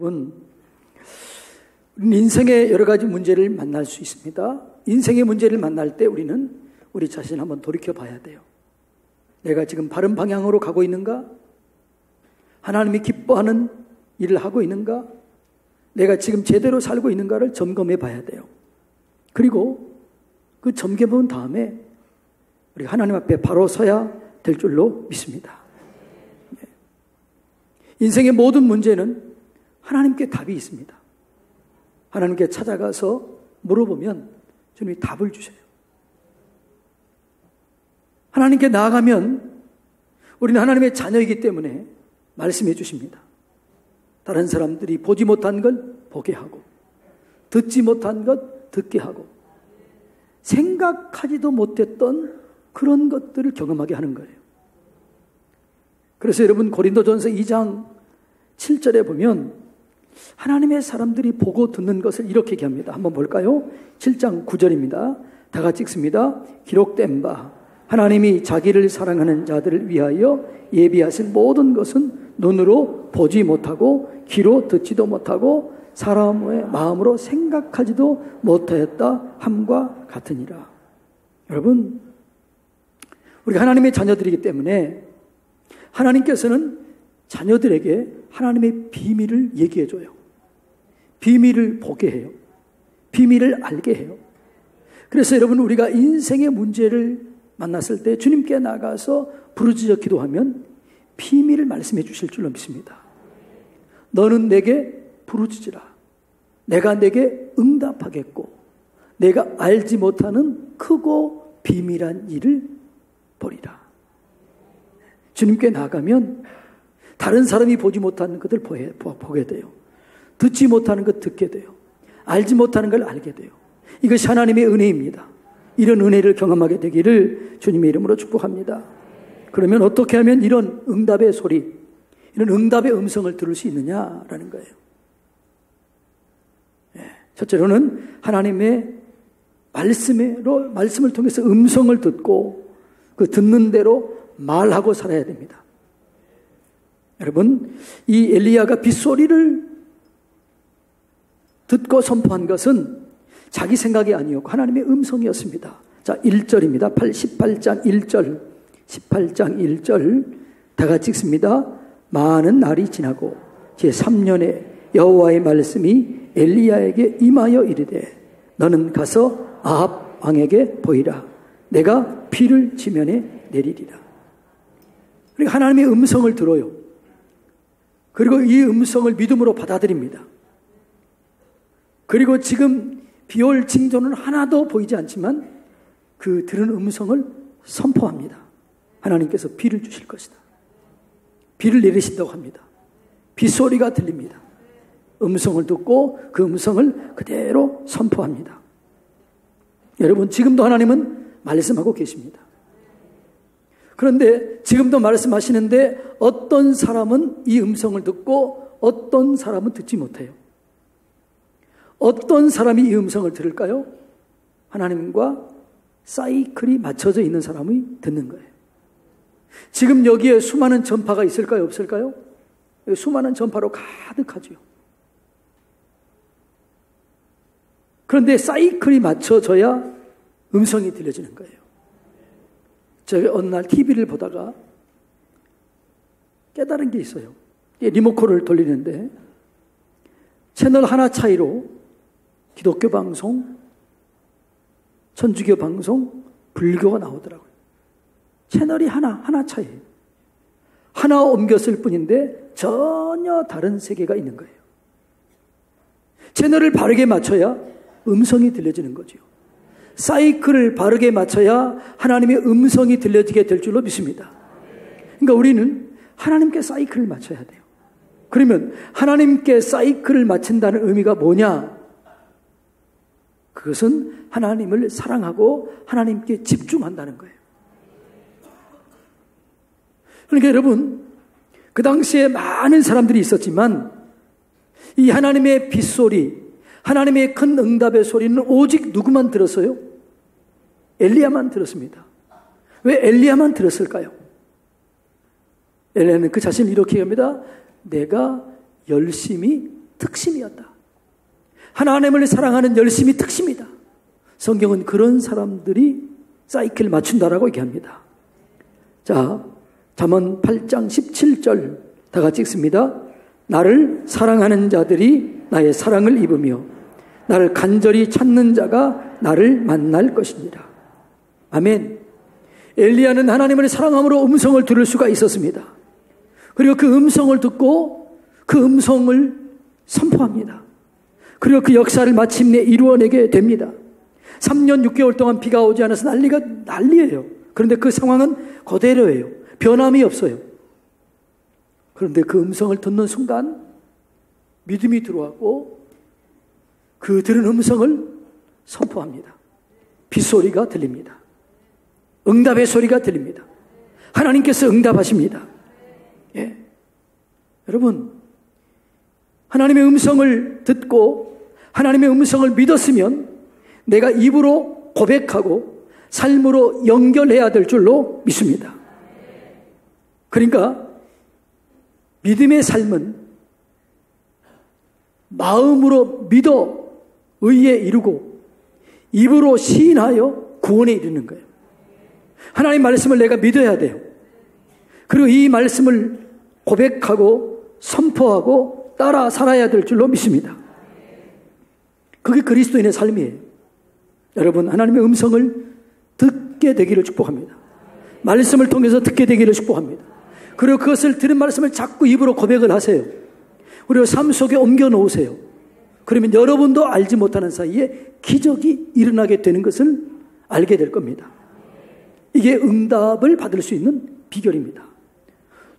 여러분, 인생의 여러 가지 문제를 만날 수 있습니다. 인생의 문제를 만날 때 우리는 우리 자신을 한번 돌이켜 봐야 돼요. 내가 지금 바른 방향으로 가고 있는가? 하나님이 기뻐하는 일을 하고 있는가? 내가 지금 제대로 살고 있는가를 점검해 봐야 돼요. 그리고 그 점검해 본 다음에 우리 하나님 앞에 바로 서야 될 줄로 믿습니다. 인생의 모든 문제는 하나님께 답이 있습니다. 하나님께 찾아가서 물어보면 주님이 답을 주셔요. 하나님께 나아가면 우리는 하나님의 자녀이기 때문에 말씀해 주십니다. 다른 사람들이 보지 못한 걸 보게 하고, 듣지 못한 것 듣게 하고, 생각하지도 못했던 그런 것들을 경험하게 하는 거예요. 그래서 여러분, 고린도전서 2장 7절에 보면 하나님의 사람들이 보고 듣는 것을 이렇게 얘기합니다. 한번 볼까요? 7장 9절입니다. 다 같이 읽습니다. 기록된 바 하나님이 자기를 사랑하는 자들을 위하여 예비하신 모든 것은 눈으로 보지 못하고 귀로 듣지도 못하고 사람의 마음으로 생각하지도 못하였다 함과 같으니라. 여러분, 우리가 하나님의 자녀들이기 때문에 하나님께서는 자녀들에게 하나님의 비밀을 얘기해 줘요. 비밀을 보게 해요. 비밀을 알게 해요. 그래서 여러분, 우리가 인생의 문제를 만났을 때 주님께 나가서 부르짖어 기도하면 비밀을 말씀해 주실 줄로 믿습니다. 너는 내게 부르짖으라. 내가 내게 응답하겠고 내가 알지 못하는 크고 비밀한 일을 보리라. 주님께 나가면 다른 사람이 보지 못하는 것을 보게 돼요. 듣지 못하는 것 듣게 돼요. 알지 못하는 걸 알게 돼요. 이것이 하나님의 은혜입니다. 이런 은혜를 경험하게 되기를 주님의 이름으로 축복합니다. 그러면 어떻게 하면 이런 응답의 소리, 이런 응답의 음성을 들을 수 있느냐라는 거예요. 첫째로는 하나님의 말씀을 통해서 음성을 듣고 그 듣는 대로 말하고 살아야 됩니다. 여러분, 이 엘리야가 빗소리를 듣고 선포한 것은 자기 생각이 아니었고 하나님의 음성이었습니다. 자, 1절입니다. 18장 1절. 18장 1절 다 같이 읽습니다. 많은 날이 지나고 제3년에 여호와의 말씀이 엘리야에게 임하여 이르되 너는 가서 아합 왕에게 보이라. 내가 비를 지면에 내리리라. 그러니까 하나님의 음성을 들어요. 그리고 이 음성을 믿음으로 받아들입니다. 그리고 지금 비올 징조는 하나도 보이지 않지만 그 들은 음성을 선포합니다. 하나님께서 비를 주실 것이다. 비를 내리신다고 합니다. 빗소리가 들립니다. 음성을 듣고 그 음성을 그대로 선포합니다. 여러분, 지금도 하나님은 말씀하고 계십니다. 그런데 지금도 말씀하시는데 어떤 사람은 이 음성을 듣고 어떤 사람은 듣지 못해요. 어떤 사람이 이 음성을 들을까요? 하나님과 사이클이 맞춰져 있는 사람이 듣는 거예요. 지금 여기에 수많은 전파가 있을까요? 없을까요? 수많은 전파로 가득하죠. 그런데 사이클이 맞춰져야 음성이 들려지는 거예요. 제가 어느 날 TV를 보다가 깨달은 게 있어요. 리모컨을 돌리는데 채널 하나 차이로 기독교 방송, 천주교 방송, 불교가 나오더라고요. 채널이 하나 차이예요. 하나 옮겼을 뿐인데 전혀 다른 세계가 있는 거예요. 채널을 바르게 맞춰야 음성이 들려지는 거죠. 사이클을 바르게 맞춰야 하나님의 음성이 들려지게 될 줄로 믿습니다. 그러니까 우리는 하나님께 사이클을 맞춰야 돼요. 그러면 하나님께 사이클을 맞춘다는 의미가 뭐냐? 그것은 하나님을 사랑하고 하나님께 집중한다는 거예요. 그러니까 여러분, 그 당시에 많은 사람들이 있었지만 이 하나님의 빗소리, 하나님의 큰 응답의 소리는 오직 누구만 들었어요? 엘리야만 들었습니다. 왜 엘리야만 들었을까요? 엘리야는 그 자신을 이렇게 합니다. 내가 열심히 특심이었다. 하나님을 사랑하는 열심이 특심이다. 성경은 그런 사람들이 사이클 맞춘다라고 얘기합니다. 자, 잠언 8장 17절 다 같이 읽습니다. 나를 사랑하는 자들이 나의 사랑을 입으며 나를 간절히 찾는 자가 나를 만날 것이니라. 아멘. 엘리야는 하나님을 사랑함으로 음성을 들을 수가 있었습니다. 그리고 그 음성을 듣고 그 음성을 선포합니다. 그리고 그 역사를 마침내 이루어내게 됩니다. 3년 6개월 동안 비가 오지 않아서 난리예요. 그런데 그 상황은 그대로예요. 변함이 없어요. 그런데 그 음성을 듣는 순간 믿음이 들어왔고 그 들은 음성을 선포합니다. 빗소리가 들립니다. 응답의 소리가 들립니다. 하나님께서 응답하십니다. 예. 여러분, 하나님의 음성을 듣고 하나님의 음성을 믿었으면 내가 입으로 고백하고 삶으로 연결해야 될 줄로 믿습니다. 그러니까 믿음의 삶은 마음으로 믿어 의에 이르고 입으로 시인하여 구원에 이르는 거예요. 하나님 말씀을 내가 믿어야 돼요. 그리고 이 말씀을 고백하고 선포하고 따라 살아야 될 줄로 믿습니다. 그게 그리스도인의 삶이에요. 여러분, 하나님의 음성을 듣게 되기를 축복합니다. 말씀을 통해서 듣게 되기를 축복합니다. 그리고 그것을 들은 말씀을 자꾸 입으로 고백을 하세요. 그리고 삶 속에 옮겨 놓으세요. 그러면 여러분도 알지 못하는 사이에 기적이 일어나게 되는 것을 알게 될 겁니다. 이게 응답을 받을 수 있는 비결입니다.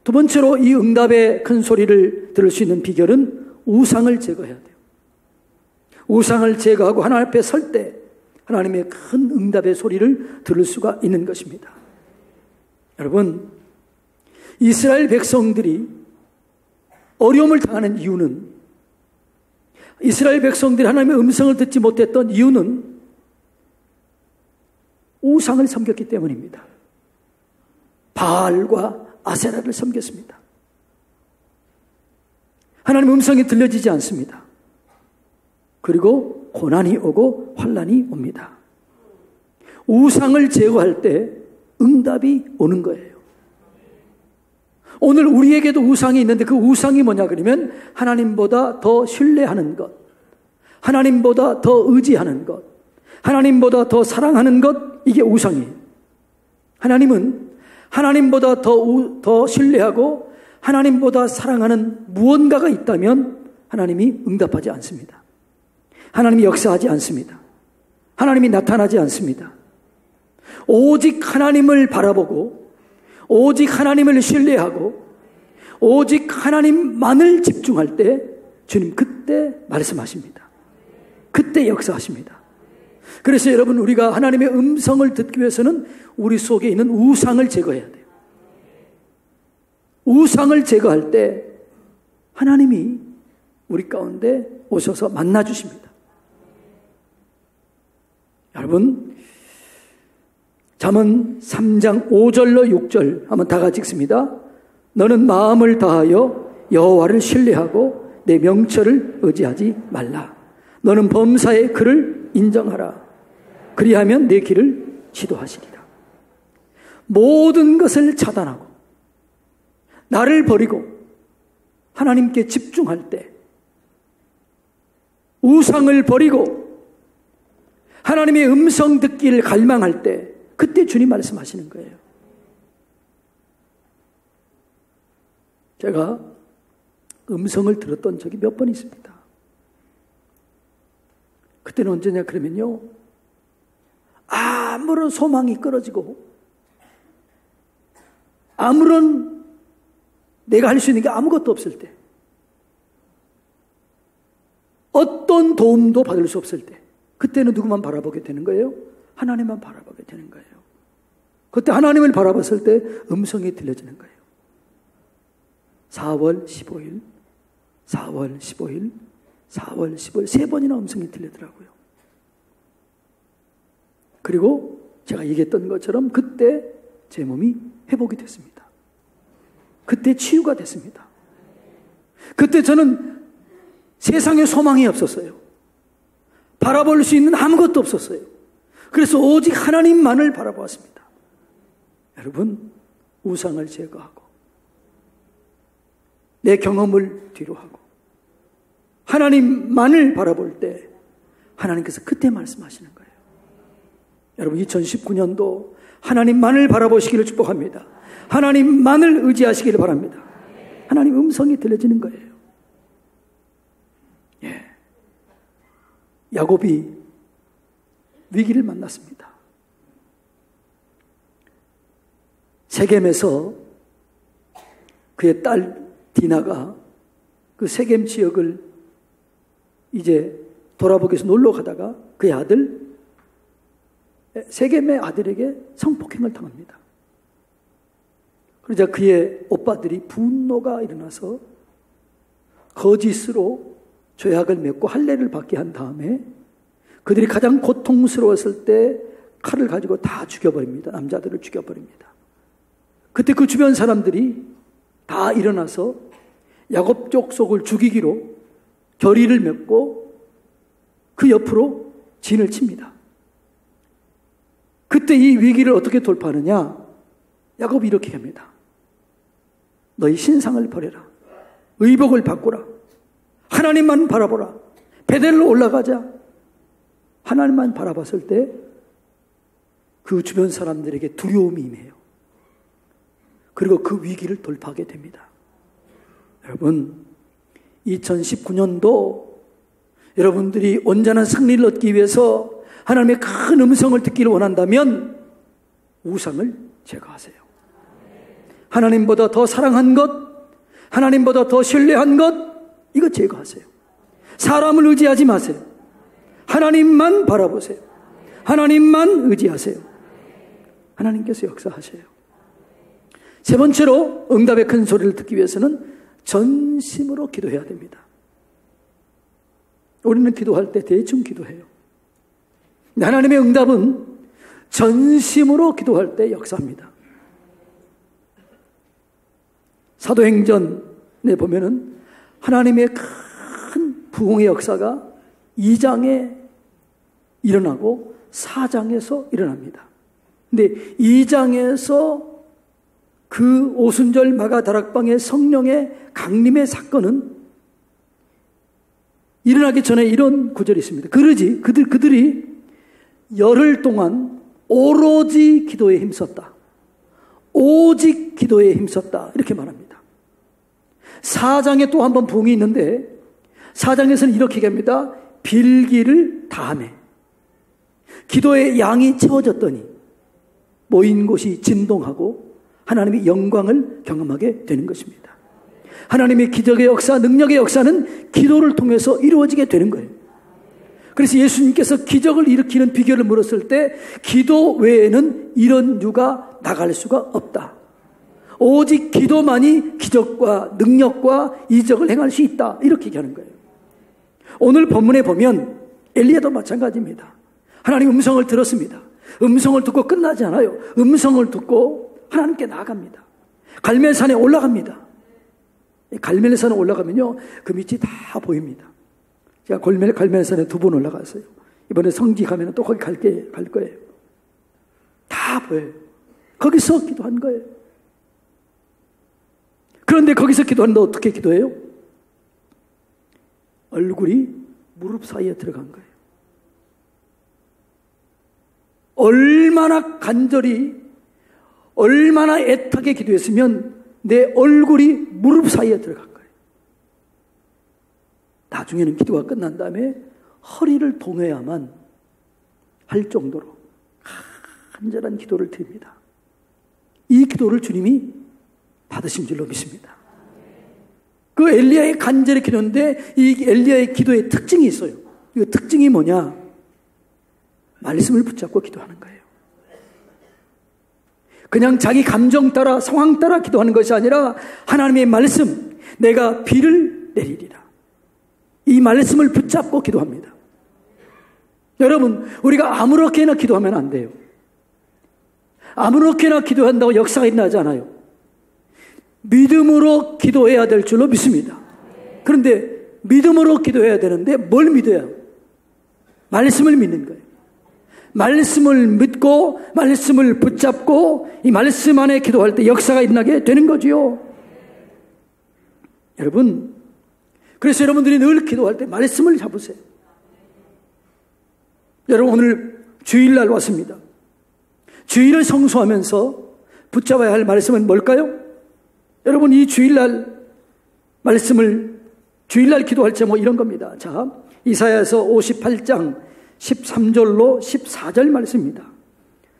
두 번째로 이 응답의 큰 소리를 들을 수 있는 비결은 우상을 제거해야 돼요. 우상을 제거하고 하나님 앞에 설 때 하나님의 큰 응답의 소리를 들을 수가 있는 것입니다. 여러분, 이스라엘 백성들이 어려움을 당하는 이유는, 이스라엘 백성들이 하나님의 음성을 듣지 못했던 이유는 우상을 섬겼기 때문입니다. 바알과 아세라를 섬겼습니다. 하나님의 음성이 들려지지 않습니다. 그리고 고난이 오고 환난이 옵니다. 우상을 제거할 때 응답이 오는 거예요. 오늘 우리에게도 우상이 있는데 그 우상이 뭐냐 그러면 하나님보다 더 신뢰하는 것, 하나님보다 더 의지하는 것, 하나님보다 더 사랑하는 것, 이게 우상이에요. 하나님은 하나님보다 더 신뢰하고 하나님보다 사랑하는 무언가가 있다면 하나님이 응답하지 않습니다. 하나님이 역사하지 않습니다. 하나님이 나타나지 않습니다. 오직 하나님을 바라보고 오직 하나님을 신뢰하고 오직 하나님만을 집중할 때 주님 그때 말씀하십니다. 그때 역사하십니다. 그래서 여러분, 우리가 하나님의 음성을 듣기 위해서는 우리 속에 있는 우상을 제거해야 돼요. 우상을 제거할 때 하나님이 우리 가운데 오셔서 만나주십니다. 여러분, 잠언 3장 5절로 6절 한번 다 같이 읽습니다. 너는 마음을 다하여 여호와를 신뢰하고 내 명철을 의지하지 말라. 너는 범사의 그를 인정하라. 그리하면 내 길을 지도하시리라. 모든 것을 차단하고 나를 버리고 하나님께 집중할 때, 우상을 버리고 하나님의 음성 듣기를 갈망할 때, 그때 주님 말씀하시는 거예요. 제가 음성을 들었던 적이 몇 번 있습니다. 그때는 언제냐 그러면요, 아무런 소망이 끊어지고 아무런 내가 할 수 있는 게 아무것도 없을 때, 어떤 도움도 받을 수 없을 때, 그때는 누구만 바라보게 되는 거예요? 하나님만 바라보게 되는 거예요. 그때 하나님을 바라봤을 때 음성이 들려지는 거예요. 4월 15일, 4월 15일, 4월 15일 3번이나 음성이 들리더라고요. 그리고 제가 얘기했던 것처럼 그때 제 몸이 회복이 됐습니다. 그때 치유가 됐습니다. 그때 저는 세상에 소망이 없었어요. 바라볼 수 있는 아무것도 없었어요. 그래서 오직 하나님만을 바라보았습니다. 여러분, 우상을 제거하고 내 경험을 뒤로하고 하나님만을 바라볼 때 하나님께서 그때 말씀하시는 거예요. 여러분, 2019년도 하나님만을 바라보시기를 축복합니다. 하나님만을 의지하시기를 바랍니다. 하나님 음성이 들려지는 거예요. 예. 야곱이 위기를 만났습니다. 세겜에서 그의 딸 디나가 그 세겜 지역을 이제 돌아보기 위해서 놀러 가다가 그의 아들, 세겜의 아들에게 성폭행을 당합니다. 그러자 그의 오빠들이 분노가 일어나서 거짓으로 조약을 맺고 할례를 받게 한 다음에 그들이 가장 고통스러웠을 때 칼을 가지고 다 죽여버립니다. 남자들을 죽여버립니다. 그때 그 주변 사람들이 다 일어나서 야곱 족속을 죽이기로 결의를 맺고 그 옆으로 진을 칩니다. 그때 이 위기를 어떻게 돌파하느냐? 야곱이 이렇게 합니다. 너희 신상을 버려라. 의복을 바꾸라. 하나님만 바라보라. 베델로 올라가자. 하나님만 바라봤을 때 그 주변 사람들에게 두려움이 임해요. 그리고 그 위기를 돌파하게 됩니다. 여러분, 2019년도 여러분들이 온전한 승리를 얻기 위해서 하나님의 큰 음성을 듣기를 원한다면 우상을 제거하세요. 하나님보다 더 사랑한 것, 하나님보다 더 신뢰한 것, 이거 제거하세요. 사람을 의지하지 마세요. 하나님만 바라보세요. 하나님만 의지하세요. 하나님께서 역사하세요. 세 번째로 응답의 큰 소리를 듣기 위해서는 전심으로 기도해야 됩니다. 우리는 기도할 때 대충 기도해요. 하나님의 응답은 전심으로 기도할 때 역사합니다. 사도행전에 보면은 하나님의 큰 부흥의 역사가 2장에 일어나고 4장에서 일어납니다. 근데 2장에서 그 오순절 마가다락방의 성령의 강림의 사건은 일어나기 전에 이런 구절이 있습니다. 그들이 열흘 동안 오로지 기도에 힘썼다. 오직 기도에 힘썼다. 이렇게 말합니다. 4장에 또 한 번 부흥이 있는데 4장에서는 이렇게 얘기합니다. 빌기를 다하매 기도의 양이 채워졌더니 모인 곳이 진동하고 하나님의 영광을 경험하게 되는 것입니다. 하나님의 기적의 역사, 능력의 역사는 기도를 통해서 이루어지게 되는 거예요. 그래서 예수님께서 기적을 일으키는 비결을 물었을 때 기도 외에는 이런 유가 나갈 수가 없다. 오직 기도만이 기적과 능력과 이적을 행할 수 있다. 이렇게 얘기하는 거예요. 오늘 본문에 보면 엘리야도 마찬가지입니다. 하나님 음성을 들었습니다. 음성을 듣고 끝나지 않아요. 음성을 듣고 하나님께 나아갑니다. 갈멜산에 올라갑니다. 갈멜산에 올라가면요, 그 밑이 다 보입니다. 제가 갈멜산에 2번 올라갔어요. 이번에 성지 가면 또 거기 갈 거예요. 다 보여요. 거기서 기도한 거예요. 그런데 거기서 기도하는데 어떻게 기도해요? 얼굴이 무릎 사이에 들어간 거예요. 얼마나 간절히, 얼마나 애타게 기도했으면 내 얼굴이 무릎 사이에 들어간 거예요. 나중에는 기도가 끝난 다음에 허리를 동여야만 할 정도로 간절한 기도를 드립니다. 이 기도를 주님이 받으신 줄로 믿습니다. 그 엘리야의 간절히 기도인데 이 엘리야의 기도의 특징이 있어요. 이 특징이 뭐냐? 말씀을 붙잡고 기도하는 거예요. 그냥 자기 감정 따라 상황 따라 기도하는 것이 아니라 하나님의 말씀, 내가 비를 내리리라. 이 말씀을 붙잡고 기도합니다. 여러분, 우리가 아무렇게나 기도하면 안 돼요. 아무렇게나 기도한다고 역사가 일어나지 않아요. 믿음으로 기도해야 될 줄로 믿습니다. 그런데 믿음으로 기도해야 되는데 뭘 믿어요? 말씀을 믿는 거예요. 말씀을 믿고 말씀을 붙잡고 이 말씀 안에 기도할 때 역사가 일어나게 되는 거지요. 여러분, 그래서 여러분들이 늘 기도할 때 말씀을 잡으세요. 여러분, 오늘 주일날 왔습니다. 주일을 성수하면서 붙잡아야 할 말씀은 뭘까요? 여러분, 이 주일날 말씀을 주일날 기도할 제목 이런 겁니다. 자, 이사야서 58장 13절로 14절 말씀입니다.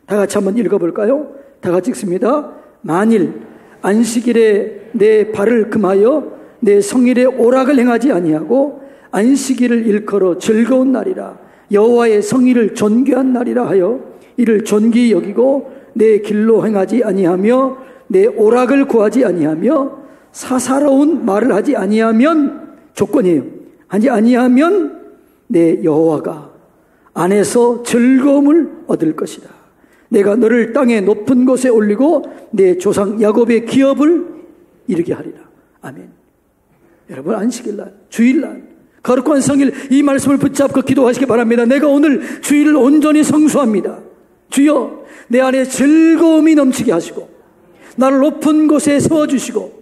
다 같이 한번 읽어볼까요? 다 같이 읽습니다. 만일 안식일에 내 발을 금하여 내 성일에 오락을 행하지 아니하고 안식일을 일컬어 즐거운 날이라 여호와의 성일을 존귀한 날이라 하여 이를 존귀히 여기고 내 길로 행하지 아니하며 내 오락을 구하지 아니하며 사사로운 말을 하지 아니하면 조건이에요. 하지 아니하면 내 여호와가 안에서 즐거움을 얻을 것이다. 내가 너를 땅의 높은 곳에 올리고 내 조상 야곱의 기업을 이루게 하리라. 아멘. 여러분, 안식일날, 주일날, 거룩한 성일 이 말씀을 붙잡고 기도하시기 바랍니다. 내가 오늘 주일을 온전히 성수합니다. 주여, 내 안에 즐거움이 넘치게 하시고 나를 높은 곳에 세워주시고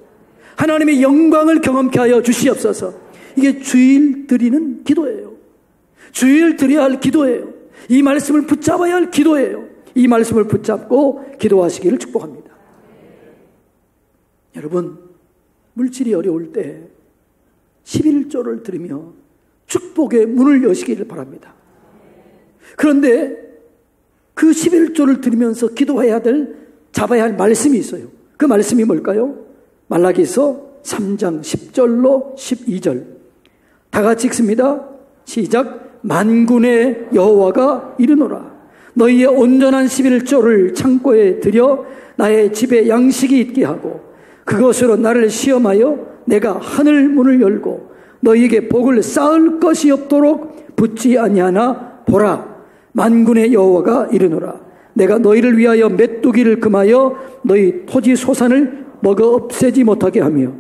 하나님의 영광을 경험케 하여 주시옵소서. 이게 주일 드리는 기도예요. 주일 드려야 할 기도예요. 이 말씀을 붙잡아야 할 기도예요. 이 말씀을 붙잡고 기도하시기를 축복합니다. 여러분, 물질이 어려울 때 11조를 드리며 축복의 문을 여시기를 바랍니다. 그런데 그 11조를 드리면서 기도해야 될, 잡아야 할 말씀이 있어요. 그 말씀이 뭘까요? 말라기서 3장 10절로 12절. 다 같이 읽습니다. 시작. 만군의 여호와가 이르노라. 너희의 온전한 11조를 창고에 들여 나의 집에 양식이 있게 하고 그것으로 나를 시험하여 내가 하늘 문을 열고 너희에게 복을 쌓을 것이 없도록 붙지 아니하나 보라. 만군의 여호와가 이르노라. 내가 너희를 위하여 메뚜기를 금하여 너희 토지 소산을 먹어 없애지 못하게 하며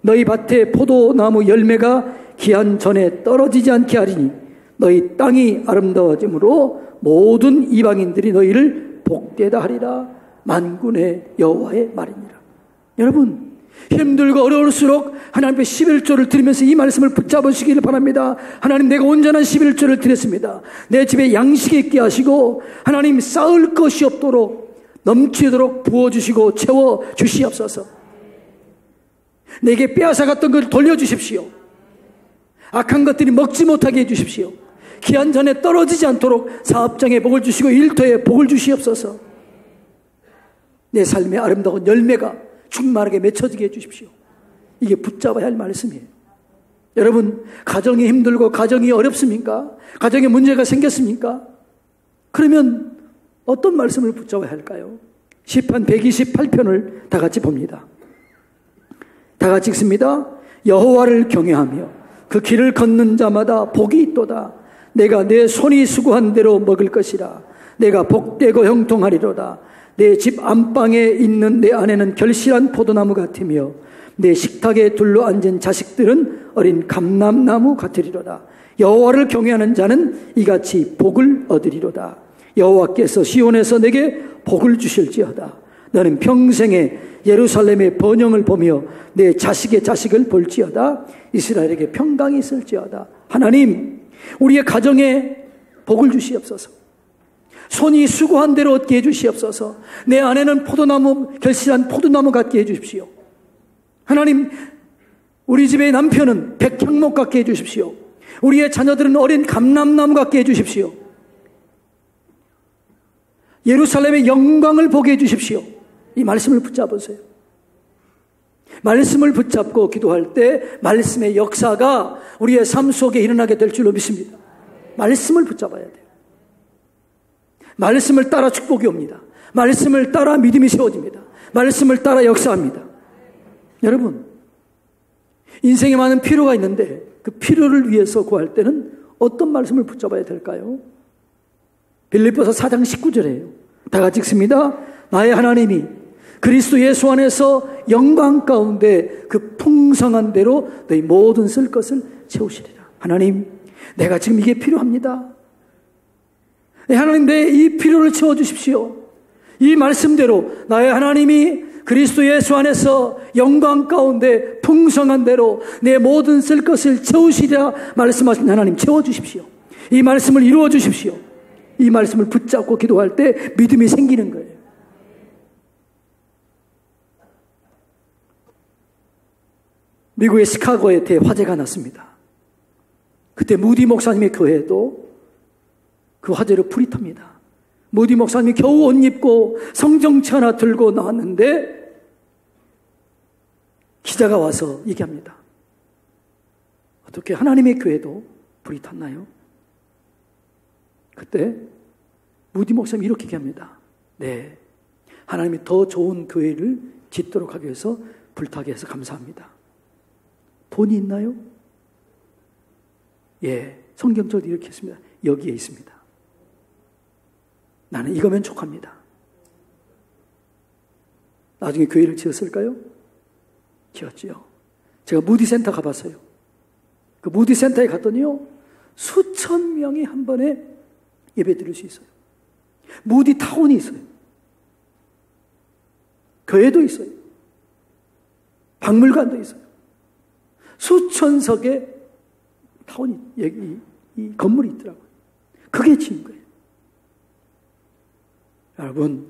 너희 밭에 포도나무 열매가 기한 전에 떨어지지 않게 하리니 너희 땅이 아름다워짐으로 모든 이방인들이 너희를 복되다 하리라. 만군의 여호와의 말이니라. 여러분, 힘들고 어려울수록 하나님 앞에 11조를 드리면서 이 말씀을 붙잡으시기를 바랍니다. 하나님, 내가 온전한 11조를 드렸습니다. 내 집에 양식이 있게 하시고 하나님 쌓을 것이 없도록 넘치도록 부어주시고 채워주시옵소서. 내게 빼앗아갔던 것을 돌려주십시오. 악한 것들이 먹지 못하게 해주십시오. 기한 전에 떨어지지 않도록 사업장에 복을 주시고 일터에 복을 주시옵소서. 내 삶의 아름다운 열매가 충만하게 맺혀지게 해주십시오. 이게 붙잡아야 할 말씀이에요. 여러분, 가정이 힘들고 가정이 어렵습니까? 가정에 문제가 생겼습니까? 그러면 어떤 말씀을 붙잡아야 할까요? 시편 128편을 다 같이 봅니다. 다 같이 읽습니다. 여호와를 경외하며 그 길을 걷는 자마다 복이 있도다. 내가 내 손이 수고한 대로 먹을 것이라. 내가 복되고 형통하리로다. 내 집 안방에 있는 내 아내는 결실한 포도나무 같으며 내 식탁에 둘러앉은 자식들은 어린 감람나무 같으리로다. 여호와를 경외하는 자는 이같이 복을 얻으리로다. 여호와께서 시온에서 내게 복을 주실지어다. 너는 평생에 예루살렘의 번영을 보며 내 자식의 자식을 볼지어다. 이스라엘에게 평강이 있을지어다. 하나님, 우리의 가정에 복을 주시옵소서. 손이 수고한 대로 얻게 해주시옵소서. 내 아내는 포도나무, 결실한 포도나무 같게 해주십시오. 하나님, 우리 집의 남편은 백향목 같게 해주십시오. 우리의 자녀들은 어린 감람나무 같게 해주십시오. 예루살렘의 영광을 보게 해주십시오. 이 말씀을 붙잡으세요. 말씀을 붙잡고 기도할 때 말씀의 역사가 우리의 삶 속에 일어나게 될 줄로 믿습니다. 말씀을 붙잡아야 돼요. 말씀을 따라 축복이 옵니다. 말씀을 따라 믿음이 세워집니다. 말씀을 따라 역사합니다. 여러분, 인생에 많은 필요가 있는데 그 필요를 위해서 구할 때는 어떤 말씀을 붙잡아야 될까요? 빌립보서 4장 19절이에요. 다 같이 읽습니다. 나의 하나님이 그리스도 예수 안에서 영광 가운데 그 풍성한 대로 너희 모든 쓸 것을 채우시리라. 하나님, 내가 지금 이게 필요합니다. 하나님, 내 이 필요를 채워주십시오. 이 말씀대로 나의 하나님이 그리스도 예수 안에서 영광 가운데 풍성한 대로 내 모든 쓸 것을 채우시리라 말씀하신 하나님, 채워주십시오. 이 말씀을 이루어 주십시오. 이 말씀을 붙잡고 기도할 때 믿음이 생기는 거예요. 미국의 시카고에 대화재가 났습니다. 그때 무디 목사님의 교회도 그 화재로 불이 탑니다. 무디 목사님이 겨우 옷 입고 성경책 하나 들고 나왔는데 기자가 와서 얘기합니다. 어떻게 하나님의 교회도 불이 탔나요? 그때 무디 목사님이 이렇게 얘기합니다. 네, 하나님이 더 좋은 교회를 짓도록 하기 위해서 불타게 해서 감사합니다. 돈이 있나요? 예, 성경적으로 이렇게 했습니다. 여기에 있습니다. 나는 이거면 족합니다. 나중에 교회를 지었을까요? 지었지요. 제가 무디센터 가봤어요. 그 무디센터에 갔더니요, 수천 명이 한 번에 예배 드릴 수 있어요. 무디타운이 있어요. 교회도 있어요. 박물관도 있어요. 수천석의 타운이, 여기, 이 건물이 있더라고요. 그게 지은 거예요. 여러분,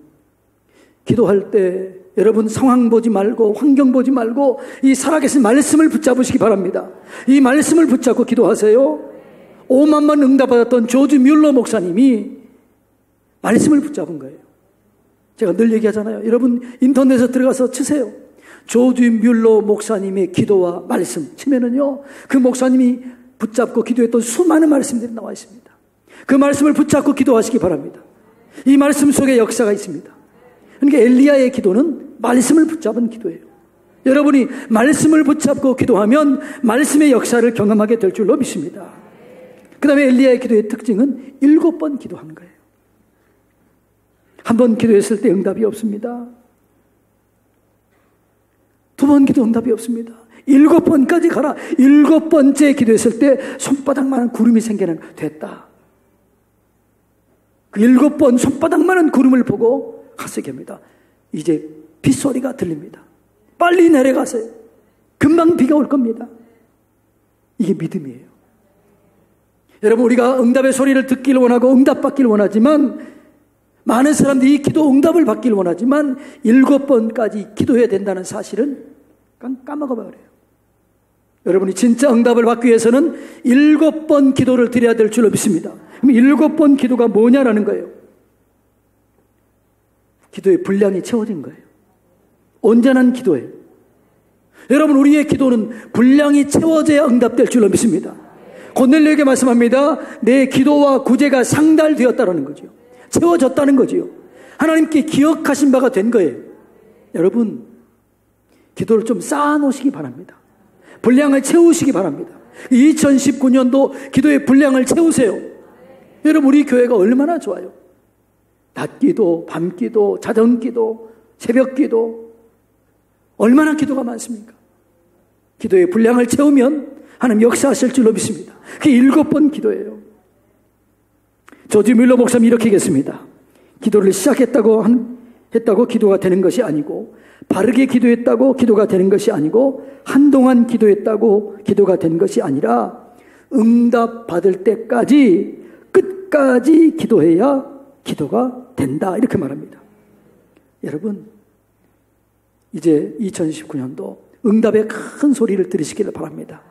기도할 때 여러분 상황 보지 말고 환경 보지 말고 이 살아계신 말씀을 붙잡으시기 바랍니다. 이 말씀을 붙잡고 기도하세요. 5만 번 응답받았던 조지 뮬러 목사님이 말씀을 붙잡은 거예요. 제가 늘 얘기하잖아요. 여러분 인터넷에 들어가서 치세요. 조지 뮬러 목사님의 기도와 말씀 치면은요, 그 목사님이 붙잡고 기도했던 수많은 말씀들이 나와 있습니다. 그 말씀을 붙잡고 기도하시기 바랍니다. 이 말씀 속에 역사가 있습니다. 그러니까 엘리야의 기도는 말씀을 붙잡은 기도예요. 여러분이 말씀을 붙잡고 기도하면 말씀의 역사를 경험하게 될 줄로 믿습니다. 그 다음에 엘리야의 기도의 특징은 7번 기도한 거예요. 한 번 기도했을 때 응답이 없습니다. 2번 기도 응답이 없습니다. 7번까지 가라. 7번째 기도했을 때 손바닥만한 구름이 생기는 됐다. 그 7번 손바닥만한 구름을 보고 가서 얘기합니다. 이제 빗소리가 들립니다. 빨리 내려가세요. 금방 비가 올 겁니다. 이게 믿음이에요. 여러분, 우리가 응답의 소리를 듣기를 원하고 응답받기를 원하지만, 많은 사람들이 이 기도 응답을 받기를 원하지만 7번까지 기도해야 된다는 사실은 까먹어버려요. 여러분이 진짜 응답을 받기 위해서는 7번 기도를 드려야 될 줄로 믿습니다. 그럼 7번 기도가 뭐냐라는 거예요. 기도의 분량이 채워진 거예요. 온전한 기도예요. 여러분, 우리의 기도는 분량이 채워져야 응답될 줄로 믿습니다. 고넬료에게 말씀합니다. 내 기도와 구제가 상달되었다는 거죠. 채워졌다는 거지요. 하나님께 기억하신 바가 된 거예요. 여러분, 기도를 좀 쌓아놓으시기 바랍니다. 분량을 채우시기 바랍니다. 2019년도 기도의 분량을 채우세요. 여러분, 우리 교회가 얼마나 좋아요. 낮기도, 밤기도, 자정기도, 새벽기도, 얼마나 기도가 많습니까? 기도의 분량을 채우면 하나님 역사하실 줄로 믿습니다. 그게 7번 기도예요. 조지 뮬러 목사님이 이렇게 얘기했습니다. 기도를 시작했다고 기도가 되는 것이 아니고, 바르게 기도했다고 기도가 되는 것이 아니고, 한동안 기도했다고 기도가 된 것이 아니라 응답 받을 때까지 끝까지 기도해야 기도가 된다, 이렇게 말합니다. 여러분, 이제 2019년도 응답의 큰 소리를 들으시기를 바랍니다.